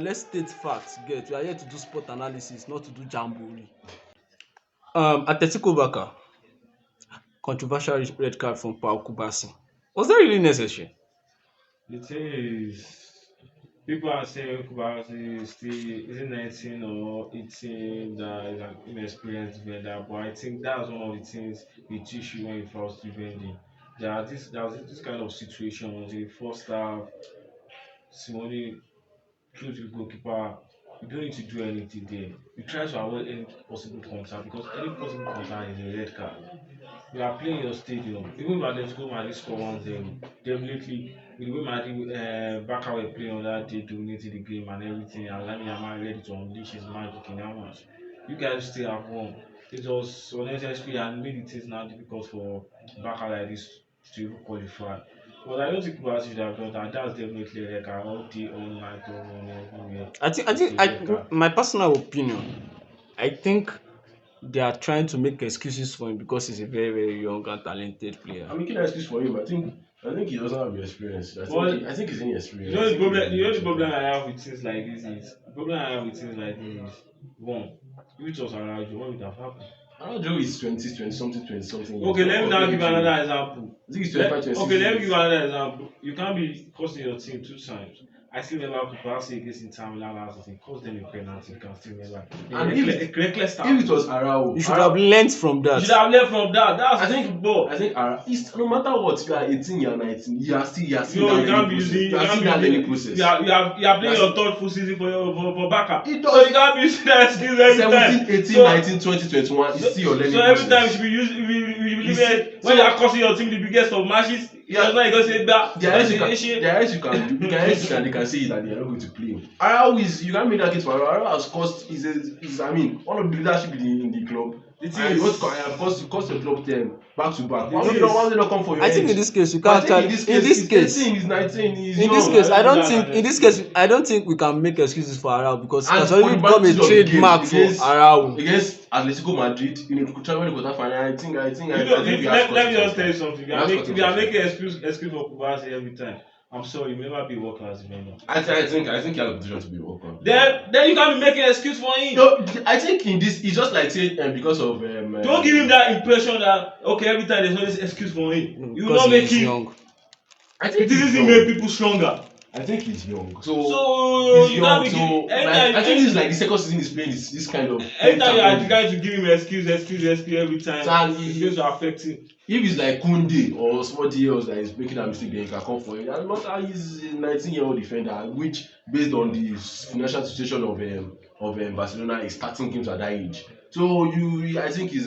Let's state facts. We are here to do sport analysis, not to do jamboree. Atletico Baka, controversial red card from Paul Kubasi. Was that really necessary? The thing is, people are saying Kubasi is still is it 19 or 18 that is an inexperienced defender, but I think that's one of the things it issue when it first defending. There was this kind of situation was the first half. Simone close the goalkeeper. You don't need to do anything there. You try to avoid any possible contact because any possible contact is a red card. You are playing your stadium. Even if Atletico Madrid score 1-0, definitely with the way Madrid Barca were playing on that day, dominating the game and everything, and Lamine Yamal ready to unleash his magic in that match. You guys still have won. It was unnecessary and made it is now difficult for Barca like this to even qualify. But I don't think Barca should have done that. That's definitely a red card all day, all night, all morning, everywhere. I think It's a red card. my personal opinion. I think they are trying to make excuses for him because he's a very very young and talented player. I'm making an excuse for him. I think he doesn't have the experience. But I think he's You inexperienced. know I the think problem. You know the he's problem I have with things like this is the problem I have with things like this is one, if it was around you, what would have happened? Araujo is 20 something, 20 something years. Okay, let me now give Very another example. I think he's 25, 26 Okay, let me years. give another example. You can't be costing your team two times. I still remember Kupasi against Inter Milan last season. Cost them a penalty. You can still remember. And Reckless start. If it was Araujo, You should have learnt from You that. should have learned from that. That's I think football. No matter what, you are 18, you are 19, you are still You that can't learning be process. using. You are still that learning process. You are playing That's- your third full season for Barca. It So does. you can't be using that excuse every time. 17, 18, So- 19, 20, 21 is still your learning So every time you process. should be using, you believe You it see- when so- you are costing your team the biggest of matches. Yeah. That's why you go say that. The highest you can do, they can say is that they are not going to play him. Araujo is, you can't make that case for Araujo. Araujo has cost, one of the leadership in the club. The thing And is- you cost your club 10 back to back. The Why thing don't they not come for your I think head? in this case you But can't I think actually. In this case, 18, he's 19, he's in young. this case, I I don't don't think think. that- In this case, I don't think we can make excuses for Arau because it And has for already the become a advantage of the game trademark for against- Arau. Against Atletico Madrid, traveling to quarter final, I think You know, we have let me just tell you scores. something. We have If scores you are on making excuse for Kubasi every time, I'm sorry, you never be a worker as a vendor. I think he has a position to be welcome. Then you can't be making excuse for him. No, I think in this, it's just like saying because of. Don't give him that impression that okay every time there's always excuse for him. You will Because not make he's him. young. I think This he's is young. make people stronger. I think he's young. So He's you can't young. be So giving like, I think this is like the second season he's playing this kind of. every time you are Champions trying to give him excuse every time, And it's going to affect him. If it's like Kunde or somebody else that is making a mistake, then he can come for it. And not that he's a 19-year-old defender, which based on the financial situation of Barcelona is starting games at that age. So I think I think he's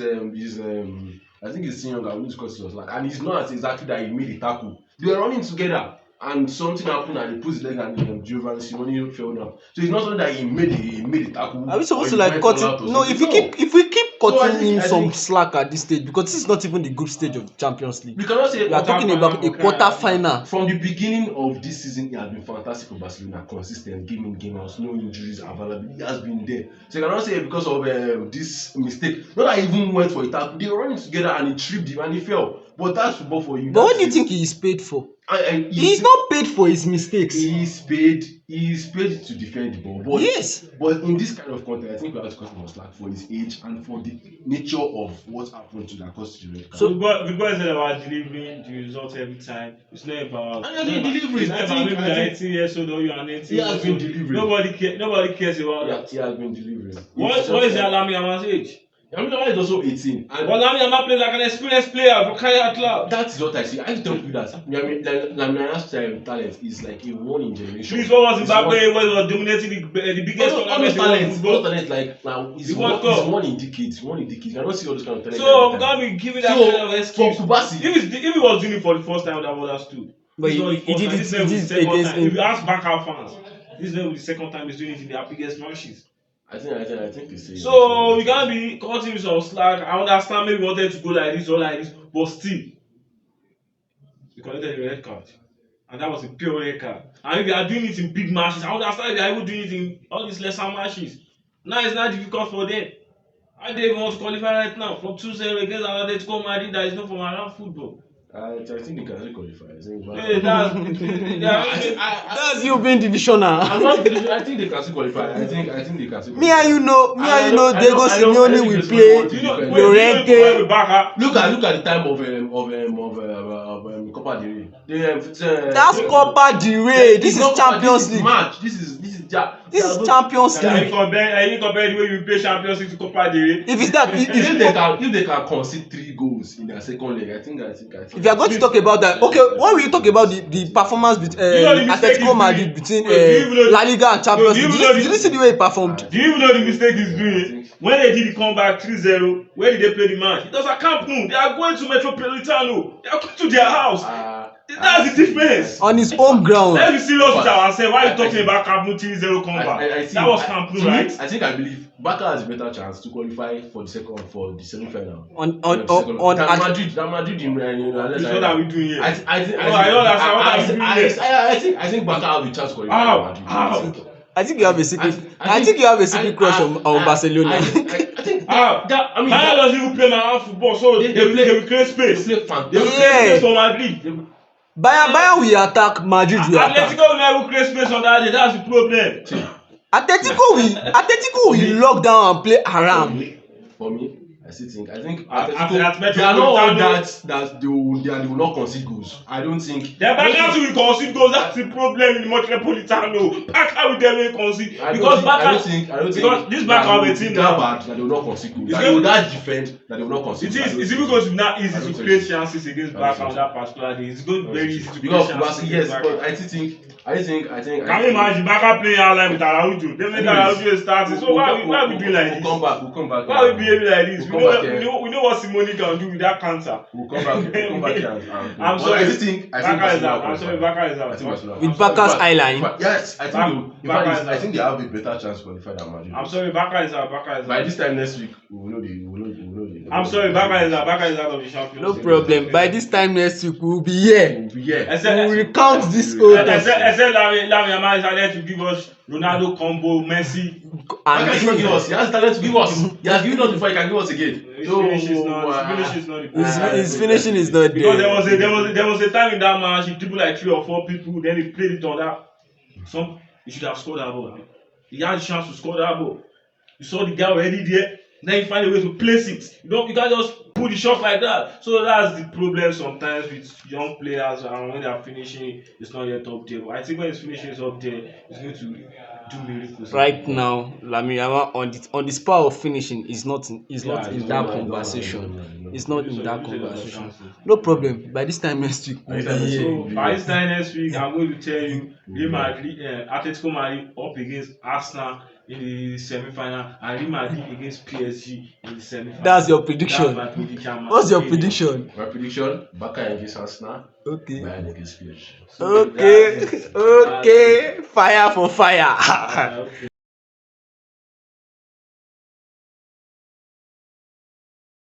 still young and we need to cut it off. And it's not as exactly that he made a tackle. They were running together. And something happened and he put his leg and Giovanni Simone fell down. So it's not something that he made a tackle. Are we supposed or to he like went cut all out it? or No, something. if we keep So I cutting think- him I some think- slack at this stage because this is not even the group stage of the Champions League. We cannot say We are talking about a quarter final. from the beginning of this season, he has been fantastic for Barcelona, consistent, game in, game out, no injuries available. He has been there. So you cannot say because of this mistake. Not that he even went for a tackle. They were running together and he tripped him and he fell. But that's football for you. But what do you think he is paid for? He's not paid for his mistakes. He is paid to defend the ball. But, Yes. But in this kind of context, I think we have to cut him slack for his age and for the nature of what happened to that cost the red card. So the boy said about delivering the result every time. It's not about. And he has been delivering. It's not about maybe you're 18 years old or you are 19 He has years been old. delivering. Nobody cares about that. He has been delivering. What is the Lamine Yamal's age? Yamal is also 18. And But Lamine Yamal plays like an experienced player for crying out loud. that is what I see. I tell people that Lamina's talent is like a one in generation. Please, what was It's Zimbabwe when he was dominating the biggest all tournament those in world talents, football? like now is The World Cup. one in decades. You cannot see all those kind of talent. So every we time. can't be giving that So, kind of for excuse. Kubasi, If he was doing it for the first time, that would understood. But This is not the he first did time. it- This he is the did it second against time. him. If you ask back our fans, this is not the second time he's doing it in their biggest matches. I think it's the same. So you can't be cutting some slack. I understand maybe you wanted to go like this or like this, but still, you collected a red card, and that was a pure red card. And if you are doing it in big matches, I understand if you are even doing it in all these lesser matches. Now it's not difficult for them. I don't even want to qualify right now from 2-0 against Atletico Madrid that is not from around football. I think they can still qualify. I think Hey, That's you being divisional. I'm not. I think they can still qualify. I think they can still Me qualify. and you know, Diego I Simeone think will it's play what you know, Llorente. Look at the time of Copa del Rey. That's Copa del Rey. This is Champions League. Match. This is Champions Can League. you compare the way you play Champions League to Copa del Rey? If it's that, if they can concede 3 goals in their second leg, I think. if you are going to talk about that, okay, when will you talk about the performance between Atletico Madrid between La Liga and Champions League? Did you see the way he performed? Do you even know the mistake he's doing? When they did the comeback 3-0, where did they play the match? It was a Camp Nou. They are going to Metropolitano. They are going to their house. That's the difference. On his home ground. Let's be serious with ourselves. Why are you talking about Camp Nou 3-0 comeback? That was Camp Nou, right? I believe Barca has a better chance to qualify for the semi-final. On Madrid in It's what are we doing here? I think Barca have a chance to qualify for Madrid. I think you have a secret. I think you have a secret crush on Barcelona. I think Bayern doesn't even play my football, so they will create space. They will create space for Madrid. Bayern will attack, Madrid will attack. Atletico will never create space on that day. That's the problem. Atletico will lock down and play around. For me, I think Atletico, they are not all that they will not concede goals. I don't think. The Barca will concede goals. That's the problem in Metropolitano. Barca will definitely concede because this Barca have a team now. Bad that they will not concede goals. They will not defend that they will not concede. It's even going to be not easy to create chances against Barca on that particular day. It's going to be very easy to create chances. Yes, but I think. Can you imagine Barca playing out like with Araujo? They make Araujo starting. So why are we doing like this? We'll come back. Why are we behaving like this? We know what Simone can do with that cancer. We'll come back. I'm sorry. Barca is out. I'm sorry, Barca is out. With Barca's eyeline. Yes, I think they have a better chance to qualify than Madrid. I'm sorry, Barca is out. By this time next week, we will know the. I'm sorry, Barca is out of the Champions No League. problem. By this time next week, we will be here. We will recount this old. Except Lamine Yamal is there to give us Ronaldo combo, Messi. And he has talent to give us. He has given us before he can give us again. His finish is not the problem. His finishing is not Because there. there was a time in that match he dribbled like 3 or 4 people, then he played it on that. He should have scored that ball. He had the chance to score that ball. You saw the guy already there. Then you find a way to place it. You can't just put the shot like that. So that's the problem sometimes with young players, and when they are finishing, it's not yet up there. But I think when it's finishing is up there, it's going to do miracles. Right now, Lamine Yamal on the spur of finishing is not in that conversation. It's not in that conversation. No problem. By this time next week, we'll be here. So by this time next week, I'm going to tell you Real Madrid, Atletico Madrid up against Arsenal in the semi-final, and Real Madrid against PSG in the semi-final. That's your prediction. That's my prediction. What's your prediction? My prediction: Barca against Arsenal. Okay. Bayern against PSG. Okay. Fire for fire. Okay.